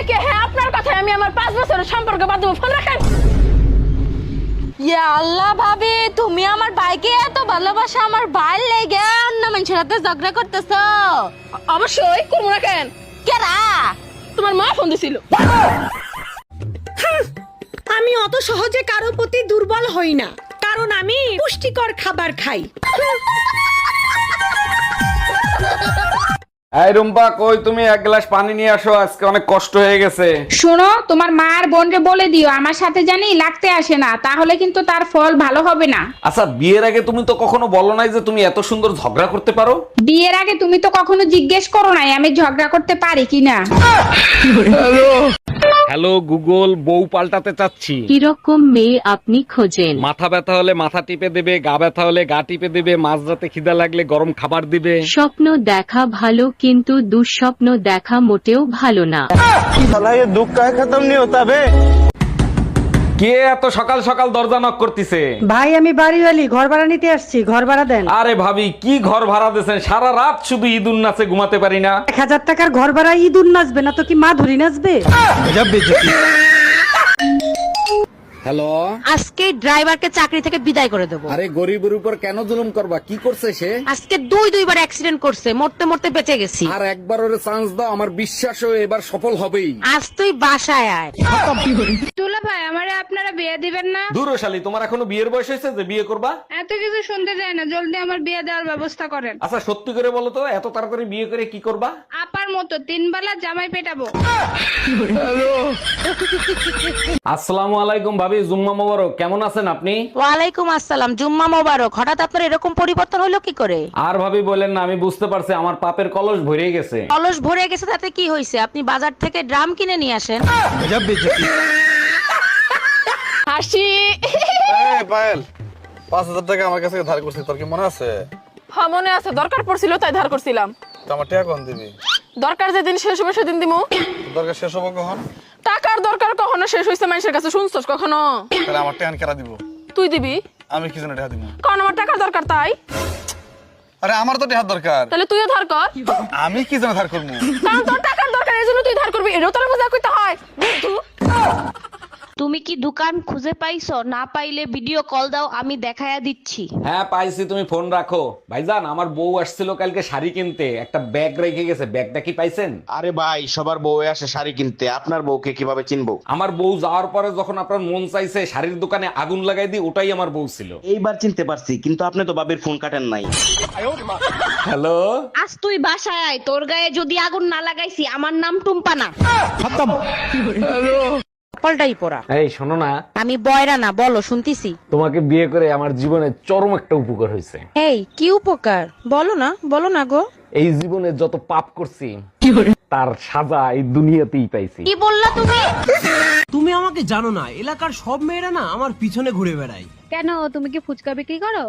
কে? হ্যাঁ, আপনার কথায় আমি আমার 5 বছরের সম্পর্ক বাদ দেবো। ফোন রাখেন। ইয়া আল্লাহ ভাবি, তুমি আমার ভাইকে এত ভালোবাসা, আমার ভাইয়ের লেগে অন্য মানুষের সাথে ঝগড়া করতেছো? অবশ্যই করবো না কেন? কেরা? তোমার মা ফোন দিছিল। আমি অত সহজে কারো প্রতি দুর্বল হই না, কারণ আমি পুষ্টিকর খাবার খাই। এই রুম্পা, কই তুমি? এক গ্লাস পানি নিয়ে আসো, আজকে অনেক কষ্ট হয়ে গেছে। শোনো, তোমার মা আর বোনকে বলে দিও আমার সাথে জানি লাগতে আসে না, তাহলে কিন্তু তার ফল ভালো হবে না। আচ্ছা, বিয়ের আগে তুমি তো কখনো বলো নাই যে তুমি এত সুন্দর ঝগড়া করতে পারো। বিয়ের আগে তুমি তো কখনো জিজ্ঞেস করো নাই আমি ঝগড়া করতে পারি কিনা। হ্যালো গুগল, বউ পাল্টাতে চাচ্ছি। কিরকম মেয়ে আপনি খোঁজেন? মাথা ব্যথা হলে মাথা টিপে দেবে, গা ব্যথা হলে গা টিপে দেবে, মাঝরাতে খিদা লাগলে গরম খাবার দিবে। স্বপ্ন দেখা ভালো, কিন্তু দুঃস্বপ্ন দেখা মোটেও ভালো না। কে এত সকাল সকাল দরজা নক করতেছে? ভাই আমি বাড়িওয়ালি, ঘর ভাড়া নিতে আসছি, ঘর ভাড়া দেন। আরে ভাবি, কি ঘর ভাড়া দিয়েছেন? সারা রাত শুধু ঈদুন নাচে ঘুমাতে পারি না। 1000 টাকার ঘর ভাড়া ইঁদুর নাচবে না তো কি মা ধরি নাচবে? হ্যালো, আজকে ড্রাইভারকে চাকরি থেকে বিদায় করে দেবো। আরে গরিবের উপর কেন জুলুম করবা? কি করছে সে? আজকে দুইবার অ্যাক্সিডেন্ট করছে, মরতে মরতে বেঁচে গেছি। আর একবার ওরে চান্স দাও, আমার বিশ্বাস ও এবার সফল হবেই। আজ তুই বাসায় আয়। দুলা ভাই, আমারে আপনারা বিয়ে দিবেন না? দূরশালী, তোমার এখনো বিয়ের বয়স হয়েছে যে বিয়ে করবা? এত কিছু শুনতে চাই না, জলদি আমার বিয়ে দেওয়ার ব্যবস্থা করেন। আচ্ছা সত্যি করে বলো তো, এত তাড়াতাড়ি বিয়ে করে কি করবা? আপার মতো 3 বেলা জামাই পেটাবো। আসসালামু আলাইকুম ভাবি, জুম্মা মোবারক। কেমন আছেন আপনি? ওয়ালাইকুম আসসালাম, জুম্মা মোবারক। হঠাৎ আপনার এরকম পরিবর্তন হলো কি করে? আর ভাবি বলেন না, আমি বুঝতে পারছি আমার পাপের কলস ভরে গেছে। কলস ভরে গেছে তাতে কি হয়েছে? আপনি বাজার থেকে ড্রাম কিনে নিয়ে আসেন। হাসি। পায়েল, 5,000 টাকা আমার কাছে ধার করছিস, তোর কি মনে আছে? হ্যাঁ, মনে আছে। দরকার পড়ছিল তাই ধার করছিলাম। তো আমার টাকা কখন দিবি? দরকার যেদিন শেষ হবে সেদিন দিমু। তোর দরকার শেষ হবো কখন? টাকার দরকার কখনো শেষ হইছে মানুষের কাছে শুনছস কখনো? তাহলে আমার টাকা কেরা দিব? তুই দিবি। আমি কি জন্য টাকা দিব? কারণ আমার টাকার দরকার তাই। আরে আমার তো টাকা দরকার, তাহলে তুইও ধার কর। আমি কি জন্য ধার করবো? কারণ তোর টাকার দরকার, এই জন্য তুই ধার করবি। এটাও তোর বোঝা কইতে হয়। তুমি কি দোকান খুঁজে পাইছো? না পাইলে ভিডিও কল দাও, আমি দেখায়া দিচ্ছি। হ্যাঁ পাইছি, তুমি ফোন রাখো। ভাইজান, আমার বউ আসছিল কালকে শাড়ি কিনতে, একটা ব্যাগ রেখে গেছে, ব্যাগটা কি পাইছেন? আরে ভাই, সবার বউ আসে শাড়ি কিনতে, আপনার বউকে কিভাবে চিনবো? আমার বউ যাওয়ার পরে যখন আপনার মন চাইছে শাড়ির দোকানে আগুন লাগাই দিই, ওটাই আমার বউ ছিল। এইবার চিনতে পারছি, কিন্তু আপনি তো বাবির ফোন কাটেন নাই। হ্যালো, আজ তুই বাসায় আয়, তোর গায়ে যদি আগুন না লাগাইছি, আমার নাম টুম্পা না। পাল্টাই পড়া। এই শোনো না, আমি বয়রা না, বলো শুনতিছি। তোমাকে বিয়ে করে আমার জীবনে চরম একটা উপকার হয়েছে। এই কি উপকার? বলো না গো। এই জীবনে যত পাপ করছি তার সাজা এই দুনিয়াতেই পাইছি। কি বললা তুমি? তুমি আমাকে জানো না, এলাকার সব মেয়েরা না আমার পিছনে ঘুরে বেড়ায়। কেন, তুমি কি ফুচকা বিক্রি করো?